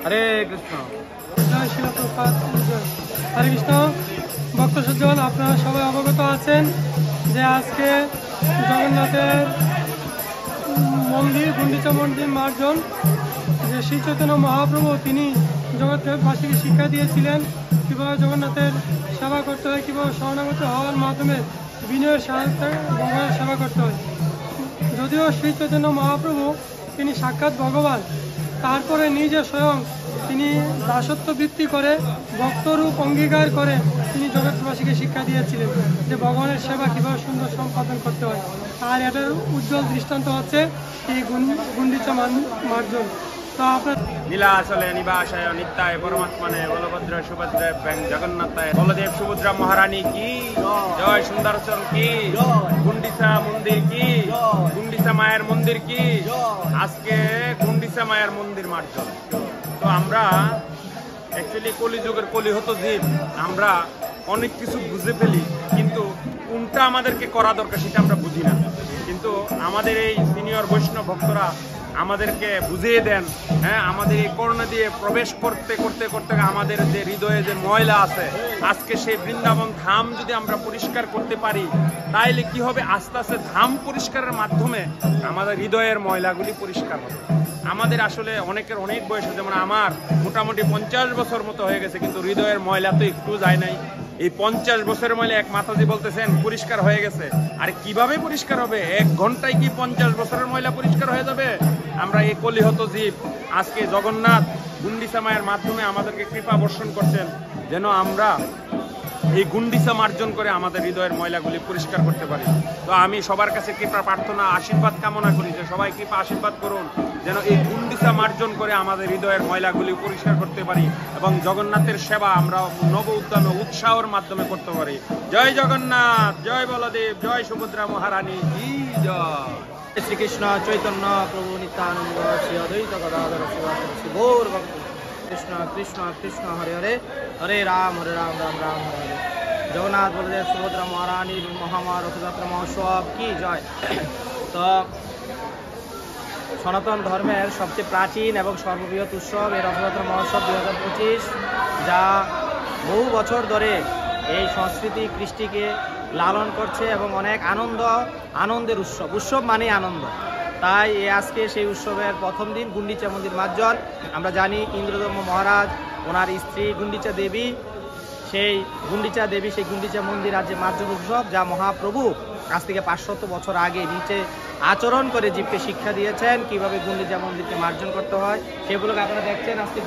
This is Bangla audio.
হরে কৃষ্ণ। জয় শিল প্রপাত। হরে কৃষ্ণ। ভক্ত সজ্জন, আপনারা সবাই অবগত আছেন যে আজকে জগন্নাথের মন্দির, গুন্ডিচা মন্দির মার্জন, যে শ্রী চৈতন্য মহাপ্রভু তিনি জগৎবাসীকে শিক্ষা দিয়েছিলেন কীভাবে জগন্নাথের সেবা করতে হয়, কীভাবে শরণাগত হওয়ার মাধ্যমে বিনয়ের সাহায্যে ভগবানের সেবা করতে হয়। যদিও শ্রী চৈতন্য মহাপ্রভু তিনি সাক্ষাৎ ভগবান, তারপরে নিজে স্বয়ং তিনি দাসত্ব বৃত্তি করে ভক্তরূপ অঙ্গীকার করে তিনি জগৎবাসীকে শিক্ষা দিয়েছিলেন যে ভগবানের সেবা কীভাবে সুন্দর সম্পাদন করতে হয়। আর এটার উজ্জ্বল দৃষ্টান্ত হচ্ছে এই গুন্ডিচা মার্জন। তো আপনার নীলাচলে নিবাসায় নিত্যায় পরমাত্মনে বলভদ্র সুভদ্রায় জগন্নাথায় বলদেব সুভদ্রা মহারানী কি জয়, সুন্দরচন কি, গুন্ডিচা মন্দির কি, গুন্ডিচা মায়ের মন্দির কি। আজকে গুন্ডিচা মায়ের মন্দির মার্জন। তো আমরা অ্যাকচুয়ালি কলিযুগের কলিহত জীব, আমরা অনেক কিছু বুঝে ফেলি, কিন্তু কোনটা আমাদেরকে করা দরকার সেটা আমরা বুঝি না। কিন্তু আমাদের এই সিনিয়র বৈষ্ণব ভক্তরা আমাদেরকে বুঝিয়ে দেন। হ্যাঁ, আমাদের এই করোনা দিয়ে প্রবেশ করতে করতে করতে আমাদের যে হৃদয়ে যে ময়লা আছে, আজকে সেই বৃন্দাবন ধাম যদি আমরা পরিষ্কার করতে পারি, তাইলে কি হবে, আস্তে আস্তে ধাম পরিষ্কারের মাধ্যমে আমাদের হৃদয়ের ময়লাগুলি পরিষ্কার হবে। আমাদের আসলে অনেকের অনেক বয়স, যেমন আমার মোটামুটি 50 বছর মতো হয়ে গেছে, কিন্তু হৃদয়ের ময়লা তো একটু যায় নাই। এই 50 বছরের ময়লা এক মাতাজি বলতেছেন পরিষ্কার হয়ে গেছে। আর কিভাবে পরিষ্কার হবে? 1 ঘন্টায় কি 50 বছরের ময়লা পরিষ্কার হয়ে যাবে? আমরা এই কলিহত জীব, আজকে জগন্নাথ গুন্ডিচা মায়ের মাধ্যমে আমাদেরকে কৃপা বর্ষণ করছেন যেন আমরা এই গুন্ডিচা মার্জন করে আমাদের হৃদয়ের ময়লাগুলি পরিষ্কার করতে পারি। তো আমি সবার কাছে কৃপা প্রার্থনা, আশীর্বাদ কামনা করি যে সবাই কৃপা আশীর্বাদ করুন যেন এই গুন্ডিচা মার্জন করে আমাদের হৃদয়ের ময়লাগুলি পরিষ্কার করতে পারি এবং জগন্নাথের সেবা আমরা নব উদ্যমে উৎসাহের মাধ্যমে করতে পারি। জয় জগন্নাথ, জয় বলদেব, জয় সুভদ্রা মহারানী কি জয়। শ্রীকৃষ্ণ চৈতন্য প্রভু নিত্যানন্দ শ্রী অদ্বৈত গদাধর শ্রী গৌর ভক্ত কৃষ্ণ কৃষ্ণ কৃষ্ণ হরে হরে, হরে রাম রাম রাম হরে হরে। জগন্নাথ বলদেব সুভদ্রা মহারানীর মহামা রথযাত্রা মহোৎসব কি জয়। তো সনাতন ধর্মের সবচেয়ে প্রাচীন এবং সর্ববৃহৎ উৎসব এই রথযাত্রা মহোৎসব 2025, যা বহু বছর ধরে এই সংস্কৃতি কৃষ্টিকে লালন করছে এবং অনেক আনন্দের উৎসব মানেই আনন্দ। তাই আজকে সেই উৎসবের প্রথম দিন গুন্ডিচা মন্দির মার্জন। আমরা জানি ইন্দ্রদম্ভ মহারাজ, ওনার স্ত্রী গুন্ডিচা দেবী, সেই গুন্ডিচা মন্দির আজ যে মার্জন উৎসব, যা মহাপ্রভু আজ থেকে 500 বছর আগে নিচে আচরণ করে জীবকে শিক্ষা দিয়েছেন কিভাবে গুন্ডিচা মন্দিরকে মার্জন করতে হয়, সেগুলোকে আপনারা দেখছেন আজকে।